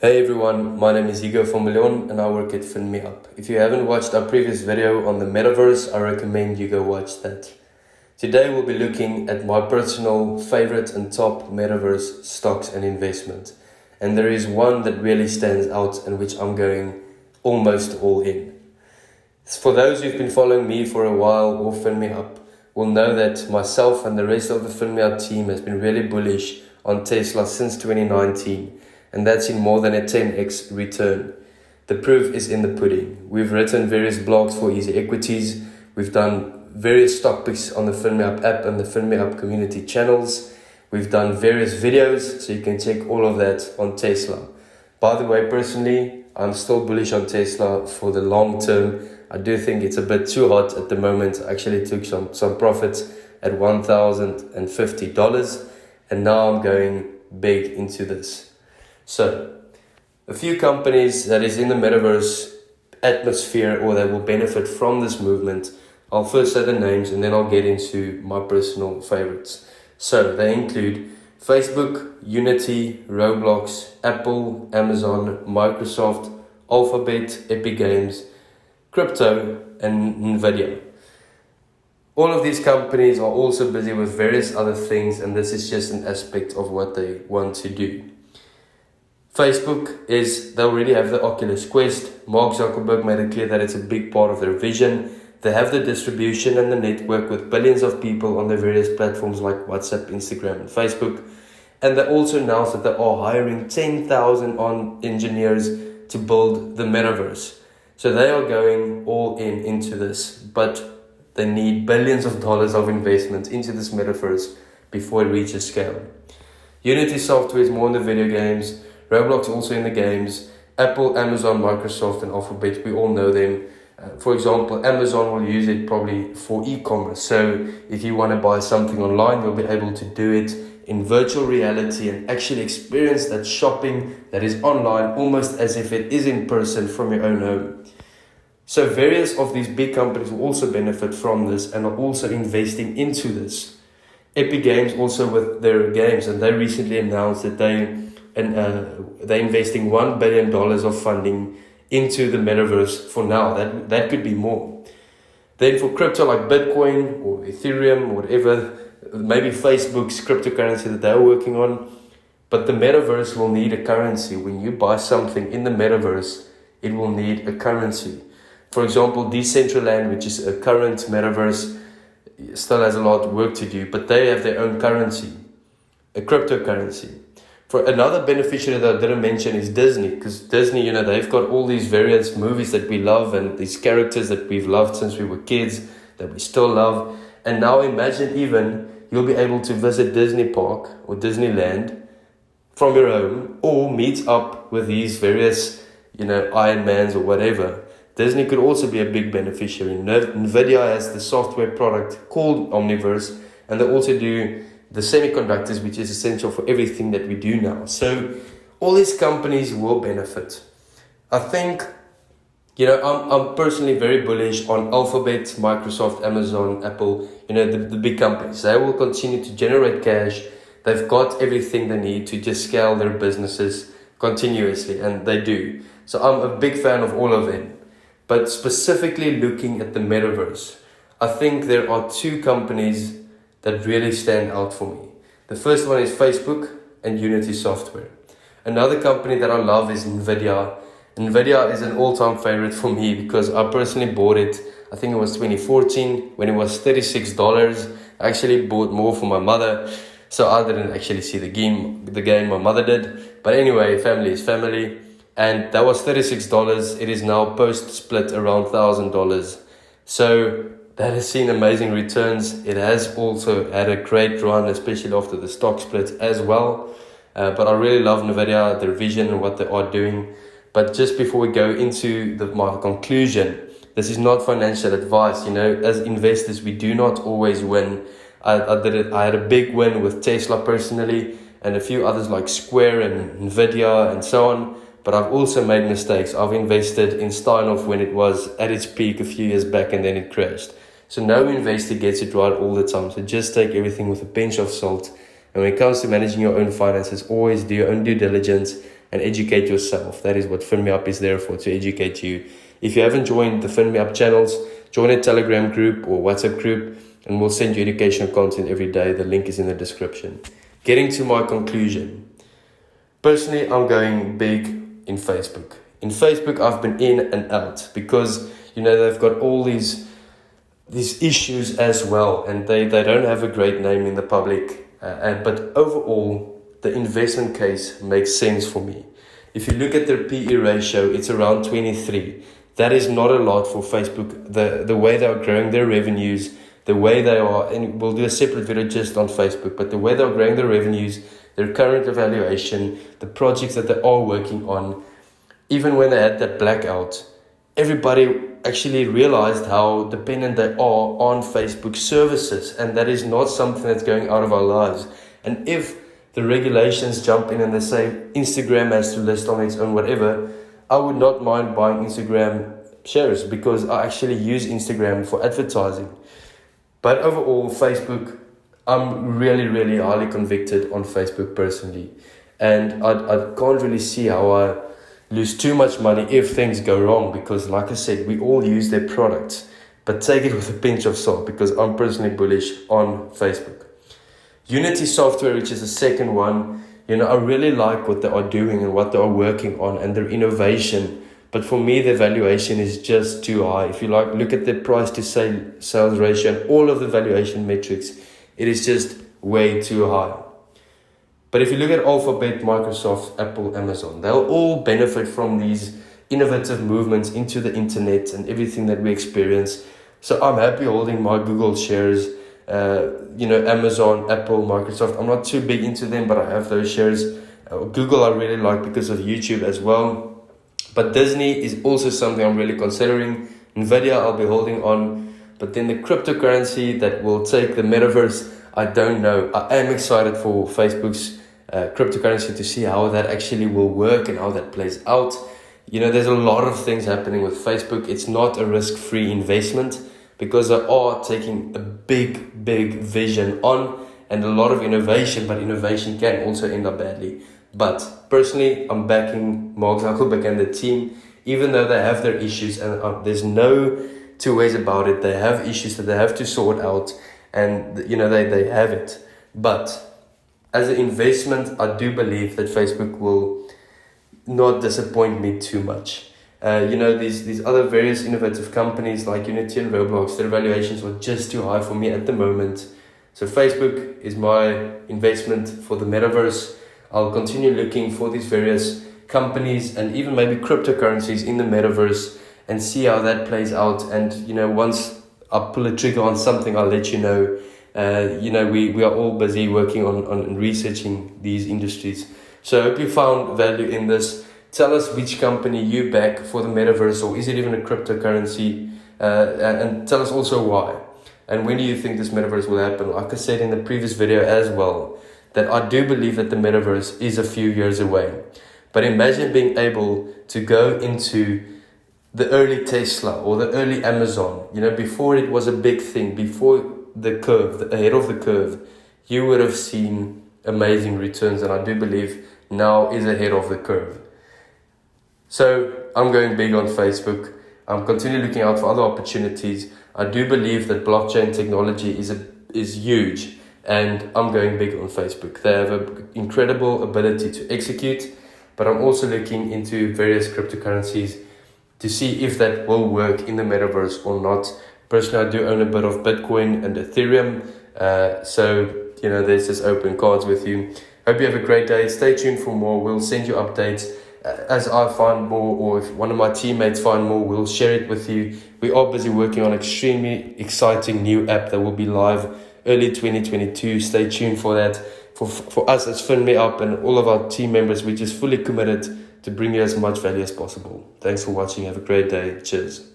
Hey everyone, my name is Igor from Leon and I work at FinMeUp. If you haven't watched our previous video on the Metaverse, I recommend you go watch that. Today we'll be looking at my personal favorite and top Metaverse stocks and investment. And there is one that really stands out and which I'm going almost all in. For those who've been following me for a while or FinMeUp will know that myself and the rest of the FinMeUp team has been really bullish on Tesla since 2019. And that's in more than a 10x return. The proof is in the pudding. We've written various blogs for Easy Equities. We've done various stock picks on the FinMeUp app and the FinMeUp community channels. We've done various videos, so you can check all of that on Tesla. By the way, personally, I'm still bullish on Tesla for the long term. I do think it's a bit too hot at the moment. I actually took some profits at $1,050, and now I'm going big into this. So, a few companies that is in the Metaverse atmosphere or that will benefit from this movement. I'll first say the names and then I'll get into my personal favorites. So, they include Facebook, Unity, Roblox, Apple, Amazon, Microsoft, Alphabet, Epic Games, Crypto, and Nvidia. All of these companies are also busy with various other things, and this is just an aspect of what they want to do. Facebook they already have the Oculus Quest. Mark Zuckerberg made it clear that it's a big part of their vision. They have the distribution and the network with billions of people on their various platforms like WhatsApp, Instagram, and Facebook. And they also announced that they are hiring 10,000 engineers to build the Metaverse. So they are going all into this, but they need billions of dollars of investment into this Metaverse before it reaches scale. Unity Software is more in the video games. Roblox also in the games. Apple, Amazon, Microsoft, and Alphabet, we all know them. For example, Amazon will use it probably for e-commerce. So if you want to buy something online, you'll be able to do it in virtual reality and actually experience that shopping that is online almost as if it is in person from your own home. So various of these big companies will also benefit from this and are also investing into this. Epic Games also with their games, and they recently announced that they're investing $1 billion of funding into the Metaverse for now. That could be more. Then for crypto like Bitcoin or Ethereum or whatever, maybe Facebook's cryptocurrency that they're working on. But the Metaverse will need a currency. When you buy something in the Metaverse, it will need a currency. For example, Decentraland, which is a current Metaverse, still has a lot of work to do, but they have their own currency, a cryptocurrency. For another beneficiary that I didn't mention is Disney, because Disney, they've got all these various movies that we love and these characters that we've loved since we were kids, that we still love. And now imagine even you'll be able to visit Disney Park or Disneyland from your home or meet up with these various, Iron Mans or whatever. Disney could also be a big beneficiary. Nvidia has the software product called Omniverse, and they also do the semiconductors, which is essential for everything that we do now. So all these companies will benefit. I think, I'm personally very bullish on Alphabet, Microsoft, Amazon, Apple, the big companies. They will continue to generate cash. They've got everything they need to just scale their businesses continuously, and they do. So I'm a big fan of all of them. But specifically looking at the Metaverse, I think there are two companies that really stand out for me. The first one is Facebook and Unity Software. Another company that I love is Nvidia. Nvidia is an all-time favorite for me because I personally bought it, I think it was 2014 when it was $36. I actually bought more for my mother, so I didn't actually see the game, my mother did. But anyway, family is family. And that was $36. It is now post-split around $1,000. So that has seen amazing returns. It has also had a great run, especially after the stock split as well. But I really love Nvidia, their vision and what they are doing. But just before we go into my conclusion, this is not financial advice. As investors, we do not always win. I had a big win with Tesla personally and a few others like Square and Nvidia and so on. But I've also made mistakes. I've invested in Steinhoff when it was at its peak a few years back and then it crashed. So no investor gets it right all the time. So just take everything with a pinch of salt. And when it comes to managing your own finances, always do your own due diligence and educate yourself. That is what FinMeUp is there for, to educate you. If you haven't joined the FinMeUp channels, join a Telegram group or WhatsApp group, and we'll send you educational content every day. The link is in the description. Getting to my conclusion. Personally, I'm going big in Facebook. In Facebook, I've been in and out because, they've got all these issues as well, and they don't have a great name in the public. But overall, the investment case makes sense for me. If you look at their PE ratio, it's around 23. That is not a lot for Facebook. The way they are growing their revenues, the way they are, and we'll do a separate video just on Facebook, but the way they're growing their revenues, their current evaluation, the projects that they are working on, even when they had that blackout, everybody actually realized how dependent they are on Facebook services, and that is not something that's going out of our lives. And if the regulations jump in and they say Instagram has to list on its own whatever, I would not mind buying Instagram shares because I actually use Instagram for advertising. But overall, Facebook, I'm really, really highly convicted on Facebook personally. And I can't really see how I lose too much money if things go wrong, because like I said, we all use their products. But take it with a pinch of salt, because I'm personally bullish on Facebook. Unity Software, which is the second one, I really like what they are doing and what they are working on and their innovation. But for me, the valuation is just too high. If you look at the price to sales ratio and all of the valuation metrics, it is just way too high. But if you look at Alphabet, Microsoft, Apple, Amazon, they'll all benefit from these innovative movements into the internet and everything that we experience. So I'm happy holding my Google shares. Amazon, Apple, Microsoft, I'm not too big into them, but I have those shares. Google I really like because of YouTube as well. But Disney is also something I'm really considering. Nvidia I'll be holding on. But then the cryptocurrency that will take the metaverse, I don't know. I am excited for Facebook's cryptocurrency to see how that actually will work and how that plays out. There's a lot of things happening with Facebook. It's not a risk-free investment, because they are taking a big vision on and a lot of innovation, but innovation can also end up badly. But personally, I'm backing Mark Zuckerberg and the team, even though they have their issues, and there's no two ways about it. They have issues that they have to sort out, and they have it. But as an investment, I do believe that Facebook will not disappoint me too much. These other various innovative companies like Unity and Roblox, their valuations are just too high for me at the moment. So Facebook is my investment for the metaverse. I'll continue looking for these various companies and even maybe cryptocurrencies in the metaverse and see how that plays out. And, once I pull a trigger on something, I'll let you know. We are all busy working on researching these industries. So I hope you found value in this. Tell us which company you back for the metaverse, or is it even a cryptocurrency? And tell us also why. And when do you think this metaverse will happen? Like I said in the previous video as well, that I do believe that the metaverse is a few years away. But imagine being able to go into the early Tesla or the early Amazon, before it was a big thing, before the curve, ahead of the curve, you would have seen amazing returns. And I do believe now is ahead of the curve. So I'm going big on Facebook. I'm continually looking out for other opportunities. I do believe that blockchain technology is huge, and I'm going big on Facebook. They have an incredible ability to execute, but I'm also looking into various cryptocurrencies to see if that will work in the metaverse or not. Personally, I do own a bit of Bitcoin and Ethereum, so there's just open cards with you. Hope you have a great day. Stay tuned for more. We'll send you updates. As I find more, or if one of my teammates find more, we'll share it with you. We are busy working on extremely exciting new app that will be live early 2022. Stay tuned for that. For us as FinMeUp and all of our team members, we're just fully committed to bring you as much value as possible. Thanks for watching. Have a great day. Cheers.